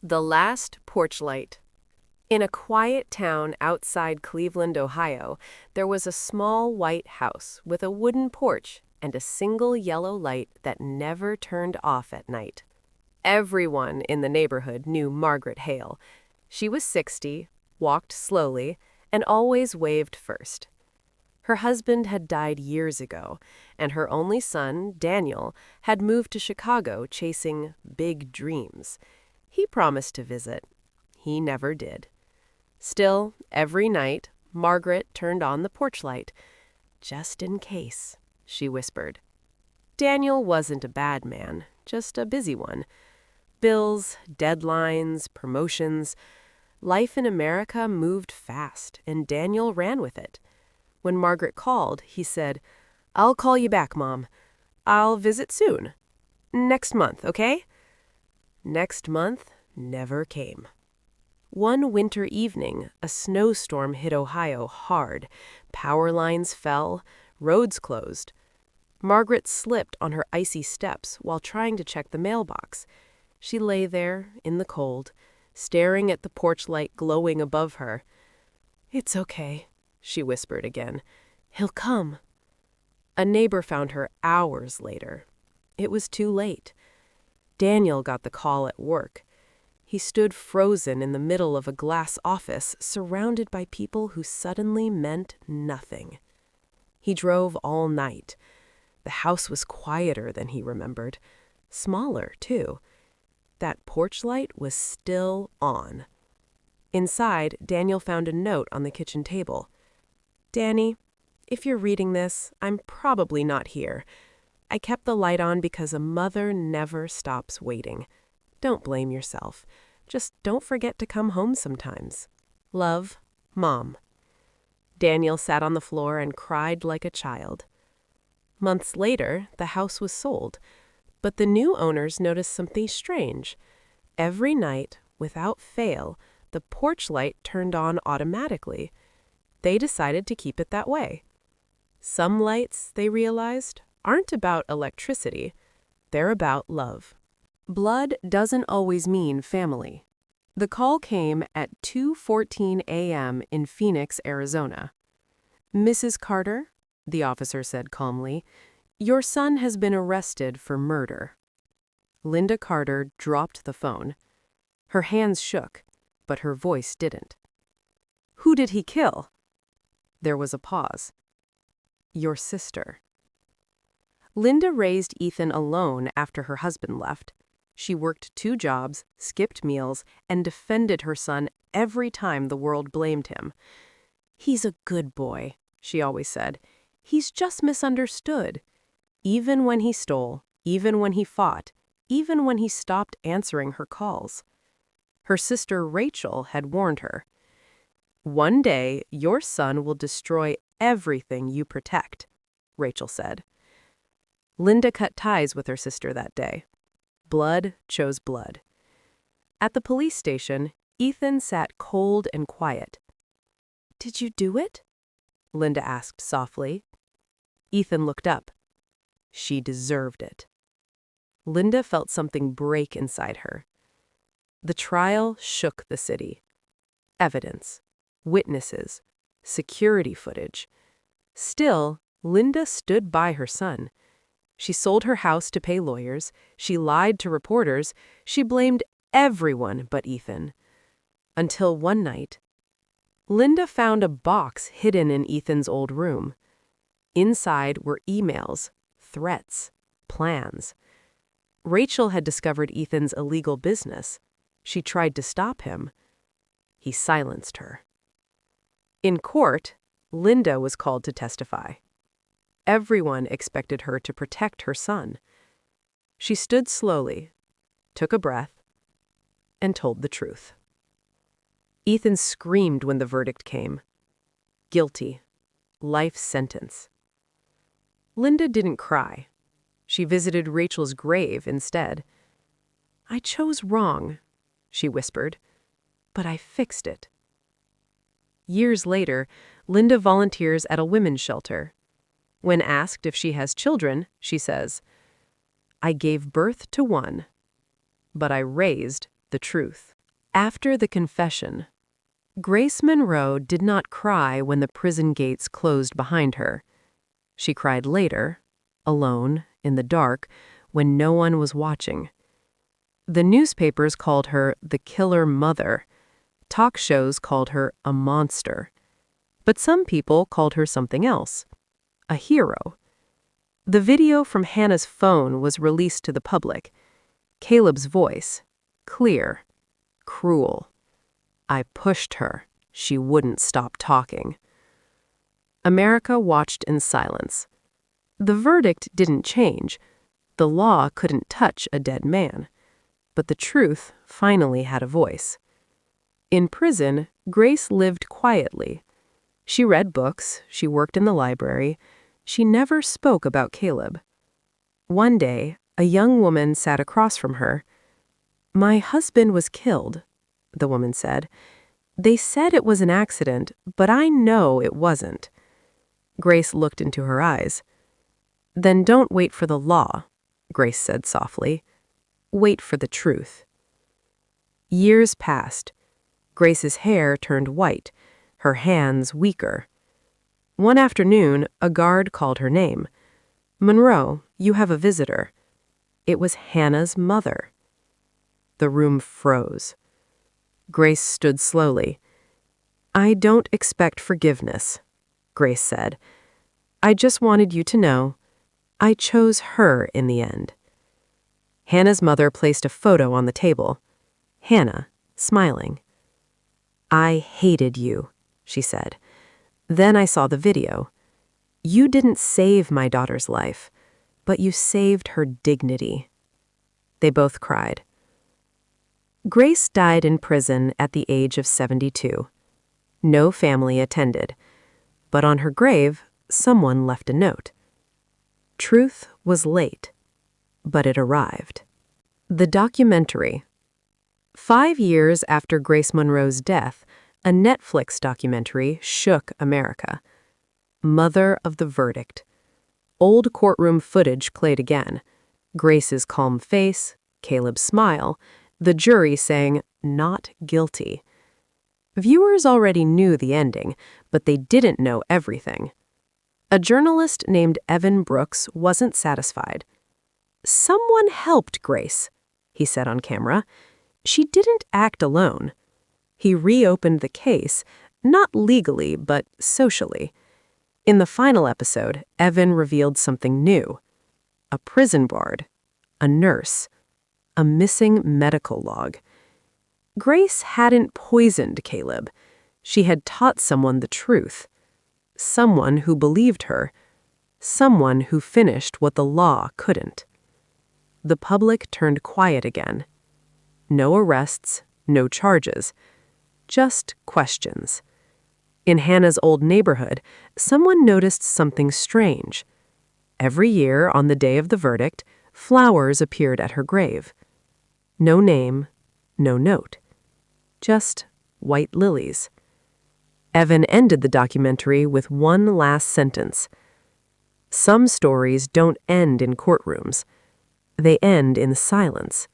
The Last Porch Light. In a quiet town outside Cleveland, Ohio, there was a small white house with a wooden porch and a single yellow light that never turned off at night. Everyone in the neighborhood knew Margaret Hale. She was 60, walked slowly, and always waved first. Her husband had died years ago, and her only son, Daniel, had moved to Chicago chasing big dreams. He promised to visit. He never did. Still, every night, Margaret turned on the porch light. "Just in case," she whispered. Daniel wasn't a bad man, just a busy one. Bills, deadlines, promotions. Life in America moved fast, and Daniel ran with it. When Margaret called, he said, "I'll call you back, Mom. I'll visit soon. Next month, okay?" Next month never came. One winter evening, a snowstorm hit Ohio hard. Power lines fell, roads closed. Margaret slipped on her icy steps while trying to check the mailbox. She lay there, in the cold, staring at the porch light glowing above her. "It's okay," she whispered again. "He'll come." A neighbor found her hours later. It was too late. Daniel got the call at work. He stood frozen in the middle of a glass office, surrounded by people who suddenly meant nothing. He drove all night. The house was quieter than he remembered. Smaller, too. That porch light was still on. Inside, Daniel found a note on the kitchen table. "Danny, if you're reading this, I'm probably not here. I kept the light on because a mother never stops waiting. Don't blame yourself. Just don't forget to come home sometimes. Love, Mom." Daniel sat on the floor and cried like a child. Months later, the house was sold, but the new owners noticed something strange. Every night, without fail, the porch light turned on automatically. They decided to keep it that way. Some lights, they realized, aren't about electricity. They're about love. Blood doesn't always mean family. The call came at 2:14 a.m. in Phoenix, Arizona. "Mrs. Carter," the officer said calmly, "your son has been arrested for murder." Linda Carter dropped the phone. Her hands shook, but her voice didn't. "Who did he kill?" There was a pause. "Your sister." Linda raised Ethan alone after her husband left. She worked 2 jobs, skipped meals, and defended her son every time the world blamed him. "He's a good boy," she always said. "He's just misunderstood." Even when he stole, even when he fought, even when he stopped answering her calls. Her sister Rachel had warned her. "One day, your son will destroy everything you protect," Rachel said. Linda cut ties with her sister that day. Blood chose blood. At the police station, Ethan sat cold and quiet. "Did you do it?" Linda asked softly. Ethan looked up. She deserved it. Linda felt something break inside her. The trial shook the city. Evidence, witnesses, security footage. Still, Linda stood by her son. She sold her house to pay lawyers. She lied to reporters. She blamed everyone but Ethan. Until one night, Linda found a box hidden in Ethan's old room. Inside were emails, threats, plans. Rachel had discovered Ethan's illegal business. She tried to stop him. He silenced her. In court, Linda was called to testify. Everyone expected her to protect her son. She stood slowly, took a breath, and told the truth. Ethan screamed when the verdict came. Guilty. Life sentence. Linda didn't cry. She visited Rachel's grave instead. "I chose wrong," she whispered, "but I fixed it." Years later, Linda volunteers at a women's shelter. When asked if she has children, she says, "I gave birth to one, but I raised the truth. After the confession, Grace Monroe did not cry when the prison gates closed behind her. She cried later, alone, in the dark, when no one was watching. The newspapers called her the killer mother. Talk shows called her a monster. But some people called her something else, a hero. The video from Hannah's phone was released to the public. Caleb's voice, clear, cruel. I pushed her. She wouldn't stop talking. America watched in silence. The verdict didn't change. The law couldn't touch a dead man. But the truth finally had a voice. In prison, Grace lived quietly. She read books, she worked in the library. She never spoke about Caleb. One day, a young woman sat across from her. "My husband was killed," the woman said. "They said it was an accident, but I know it wasn't." Grace looked into her eyes. "Then don't wait for the law," Grace said softly. "Wait for the truth." Years passed. Grace's hair turned white, her hands weaker. One afternoon, a guard called her name. "Monroe, you have a visitor." It was Hannah's mother. The room froze. Grace stood slowly. "I don't expect forgiveness," Grace said. "I just wanted you to know I chose her in the end." Hannah's mother placed a photo on the table. Hannah, smiling. "I hated you," she said. "Then I saw the video. You didn't save my daughter's life, but you saved her dignity." They both cried. Grace died in prison at the age of 72. No family attended, but on her grave, someone left a note. Truth was late, but it arrived. The documentary. 5 years after Grace Monroe's death, a Netflix documentary shook America. Mother of the Verdict. Old courtroom footage played again. Grace's calm face, Caleb's smile, the jury saying, "Not guilty." Viewers already knew the ending, but they didn't know everything. A journalist named Evan Brooks wasn't satisfied. "Someone helped Grace," he said on camera. "She didn't act alone." He reopened the case, not legally, but socially. In the final episode, Evan revealed something new. A prison guard, a nurse, a missing medical log. Grace hadn't poisoned Caleb. She had taught someone the truth. Someone who believed her. Someone who finished what the law couldn't. The public turned quiet again. No arrests, no charges. Just questions. In Hannah's old neighborhood, someone noticed something strange. Every year, on the day of the verdict, flowers appeared at her grave. No name, no note. Just white lilies. Evan ended the documentary with one last sentence. Some stories don't end in courtrooms. They end in silence,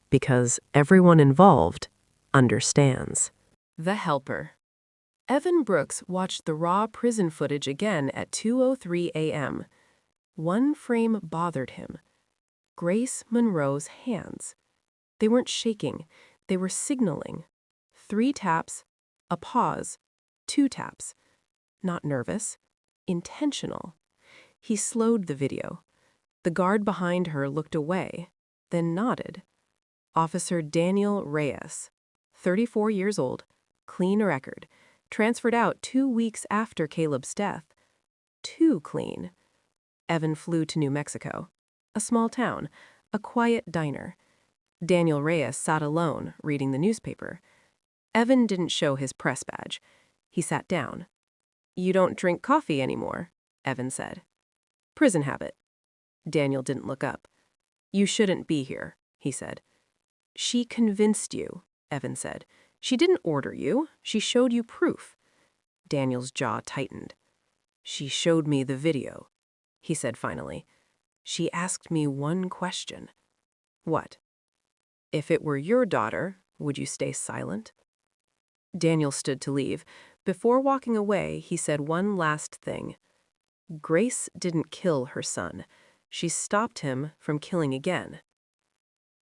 because everyone involved understands. The Helper. Evan Brooks watched the raw prison footage again at 2:03 a.m. One frame bothered him. Grace Monroe's hands. They weren't shaking. They were signaling. 3 taps, a pause, 2 taps. Not nervous, intentional. He slowed the video. The guard behind her looked away, then nodded. Officer Daniel Reyes, 34 years old, clean record, transferred out 2 weeks after Caleb's death. Too clean. Evan flew to New Mexico, a small town, a quiet diner. Daniel Reyes sat alone, reading the newspaper. Evan didn't show his press badge. He sat down. "You don't drink coffee anymore," Evan said. "Prison habit." Daniel didn't look up. "You shouldn't be here," he said. "She convinced you," Evan said. "She didn't order you. She showed you proof." Daniel's jaw tightened. "She showed me the video," he said finally. "She asked me one question." "What?" If it were your daughter, would you stay silent? Daniel stood to leave. Before walking away, he said one last thing. Grace didn't kill her son. She stopped him from killing again.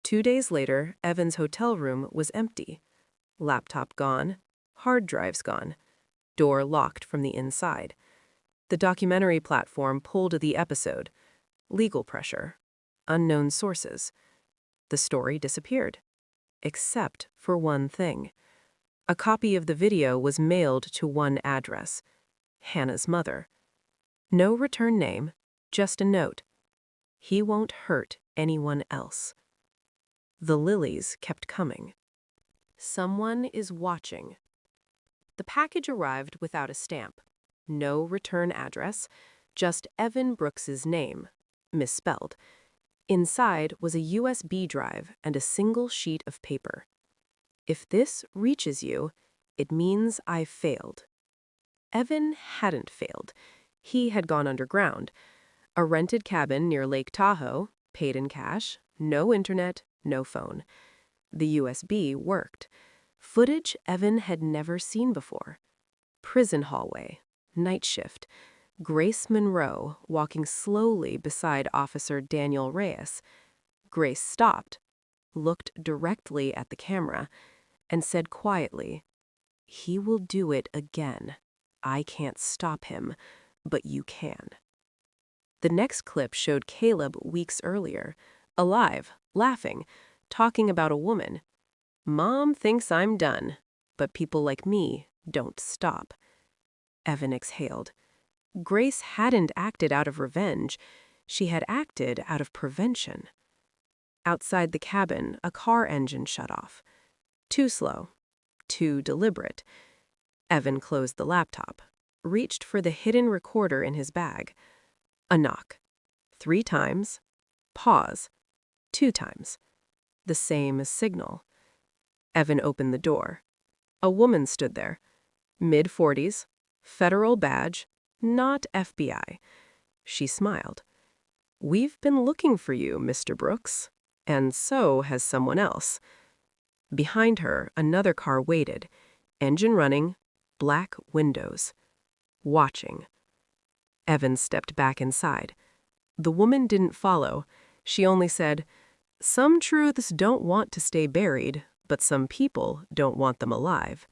2 days later, Evan's hotel room was empty. Laptop gone, hard drives gone, door locked from the inside. The documentary platform pulled the episode. Legal pressure. Unknown sources. The story disappeared. Except for one thing. A copy of the video was mailed to one address. Hannah's mother. No return name, just a note. He won't hurt anyone else. The lilies kept coming. Someone is watching. The package arrived without a stamp. No return address, just Evan Brooks's name, misspelled. Inside was a USB drive and a single sheet of paper. If this reaches you, it means I've failed. Evan hadn't failed. He had gone underground. A rented cabin near Lake Tahoe, paid in cash, no internet, no phone. The USB worked. Footage Evan had never seen before. Prison hallway, night shift. Grace Monroe walking slowly beside Officer Daniel Reyes. Grace stopped, looked directly at the camera, and said quietly, "He will do it again. I can't stop him, but you can." The next clip showed Caleb weeks earlier, alive, laughing, talking about a woman. "Mom thinks I'm done, but people like me don't stop." Evan exhaled. Grace hadn't acted out of revenge. She had acted out of prevention. Outside the cabin, a car engine shut off. Too slow. Too deliberate. Evan closed the laptop, reached for the hidden recorder in his bag. A knock. 3 times. Pause. 2 times. The same as signal. Evan opened the door. A woman stood there. Mid-40s. Federal badge. Not FBI. She smiled. "We've been looking for you, Mr. Brooks. And so has someone else." Behind her, another car waited. Engine running. Black windows. Watching. Evan stepped back inside. The woman didn't follow. She only said, "Some truths don't want to stay buried, but some people don't want them alive."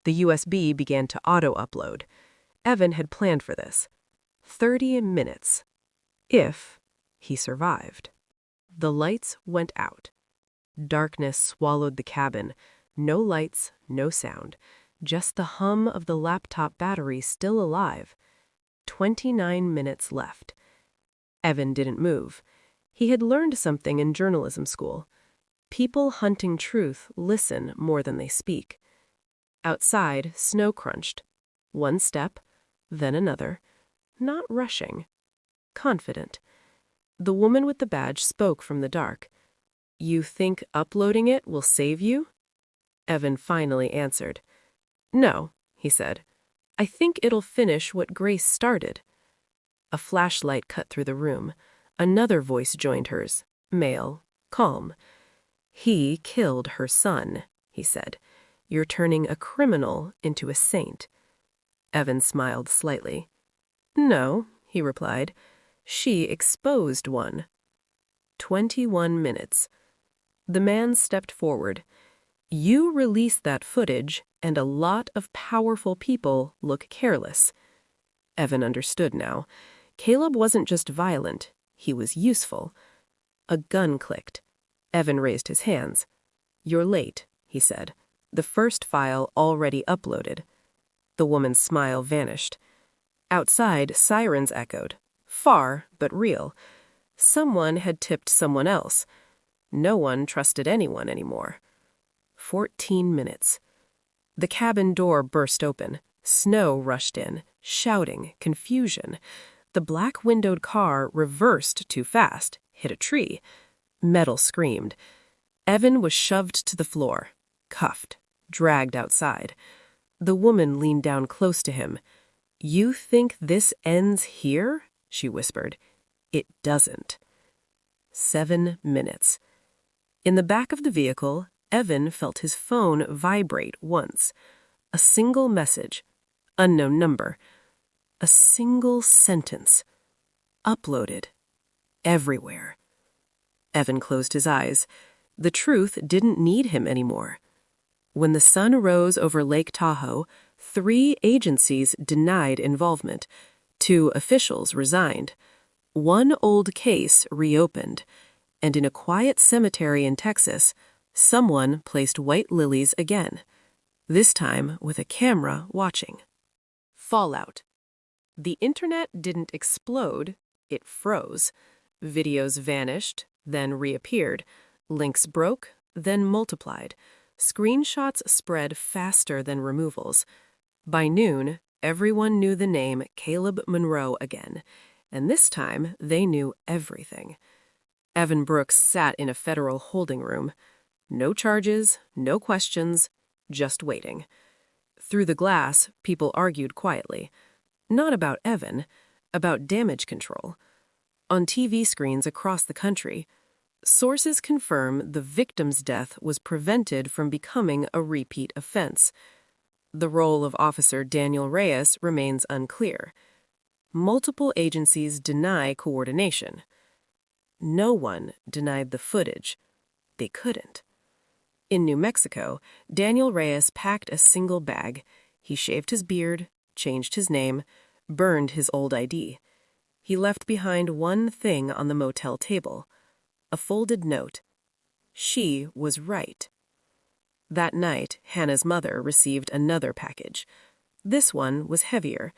The USB began to auto-upload. Evan had planned for this. 30 minutes. If he survived. The lights went out. Darkness swallowed the cabin. No lights, no sound. Just the hum of the laptop battery still alive. 29 minutes left. Evan didn't move. He had learned something in journalism school. People hunting truth listen more than they speak. Outside, snow crunched. One step, then another. Not rushing. Confident. The woman with the badge spoke from the dark. "You think uploading it will save you?" Evan finally answered. "No," he said. "I think it'll finish what Grace started." A flashlight cut through the room. Another voice joined hers, male, calm. "He killed her son," he said. "You're turning a criminal into a saint." Evan smiled slightly. "No," he replied. "She exposed one." 21 minutes. The man stepped forward. "You release that footage, and a lot of powerful people look careless." Evan understood now. Caleb wasn't just violent, he was useful. A gun clicked. Evan raised his hands. "You're late," he said. "The first file already uploaded." The woman's smile vanished. Outside, sirens echoed. Far, but real. Someone had tipped someone else. No one trusted anyone anymore. 14 minutes. The cabin door burst open. Snow rushed in, shouting, confusion. The black-windowed car reversed too fast, hit a tree. Metal screamed. Evan was shoved to the floor, cuffed, dragged outside. The woman leaned down close to him. "You think this ends here?" she whispered. "It doesn't." 7 minutes. In the back of the vehicle, Evan felt his phone vibrate once. A single message. Unknown number. A single sentence. Uploaded. Everywhere. Evan closed his eyes. The truth didn't need him anymore. When the sun rose over Lake Tahoe, 3 agencies denied involvement. 2 officials resigned. 1 old case reopened. And in a quiet cemetery in Texas, someone placed white lilies again. This time with a camera watching. Fallout. The internet didn't explode, it froze. Videos vanished, then reappeared. Links broke, then multiplied. Screenshots spread faster than removals. By noon, everyone knew the name Caleb Monroe again, and this time they knew everything. Evan Brooks sat in a federal holding room. No charges, no questions, just waiting. Through the glass, people argued quietly. Not about Evan, about damage control. On TV screens across the country, sources confirm the victim's death was prevented from becoming a repeat offense. The role of Officer Daniel Reyes remains unclear. Multiple agencies deny coordination. No one denied the footage. They couldn't. In New Mexico, Daniel Reyes packed a single bag. He shaved his beard, changed his name, burned his old ID. He left behind one thing on the motel table, a folded note. She was right. That night, Hannah's mother received another package. This one was heavier.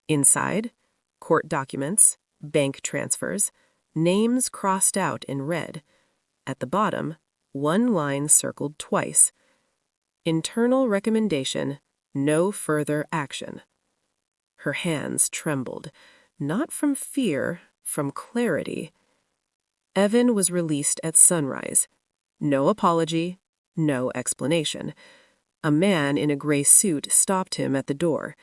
Inside, court documents, bank transfers, names crossed out in red. At the bottom, one line circled twice. Internal recommendation, no further action. Her hands trembled, not from fear, from clarity. Evan was released at sunrise. No apology, no explanation. A man in a gray suit stopped him at the door.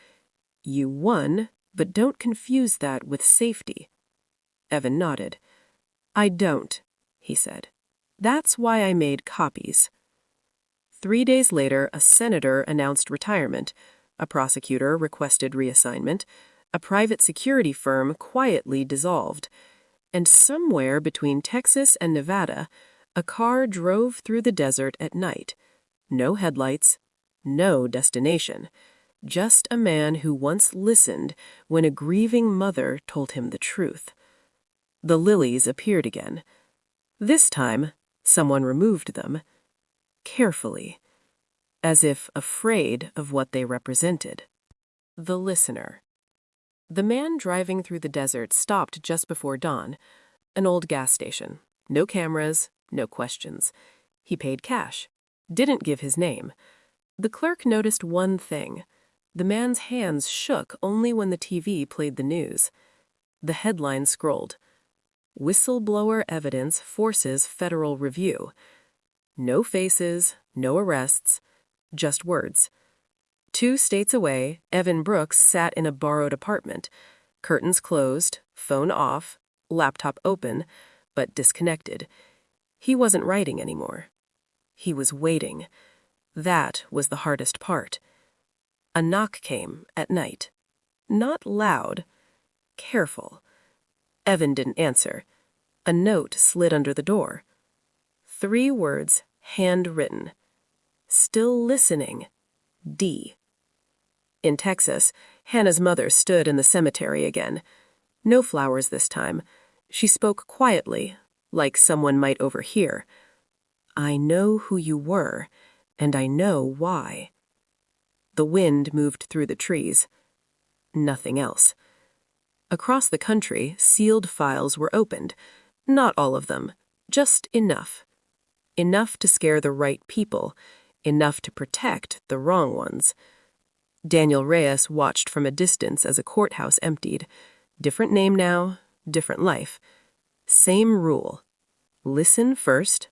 "You won, but don't confuse that with safety." Evan nodded. "I don't," he said. "That's why I made copies." 3 days later, a senator announced retirement. A prosecutor requested reassignment. A private security firm quietly dissolved. And somewhere between Texas and Nevada, a car drove through the desert at night. No headlights, no destination. Just a man who once listened when a grieving mother told him the truth. The lilies appeared again. This time, someone removed them. Carefully, as if afraid of what they represented. The listener. The man driving through the desert stopped just before dawn. An old gas station. No cameras, no questions. He paid cash. Didn't give his name. The clerk noticed one thing. The man's hands shook only when the TV played the news. The headline scrolled. Whistleblower evidence forces federal review. No faces, no arrests, just words. 2 states away, Evan Brooks sat in a borrowed apartment. Curtains closed, phone off, laptop open, but disconnected. He wasn't writing anymore. He was waiting. That was the hardest part. A knock came at night. Not loud, careful. Evan didn't answer. A note slid under the door. 3 words, handwritten. Still listening. D. In Texas, Hannah's mother stood in the cemetery again. No flowers this time. She spoke quietly, like someone might overhear. "I know who you were, and I know why." The wind moved through the trees. Nothing else. Across the country, sealed files were opened. Not all of them, just enough. Enough to scare the right people, enough to protect the wrong ones. Daniel Reyes watched from a distance as a courthouse emptied. Different name now, different life. Same rule. Listen first,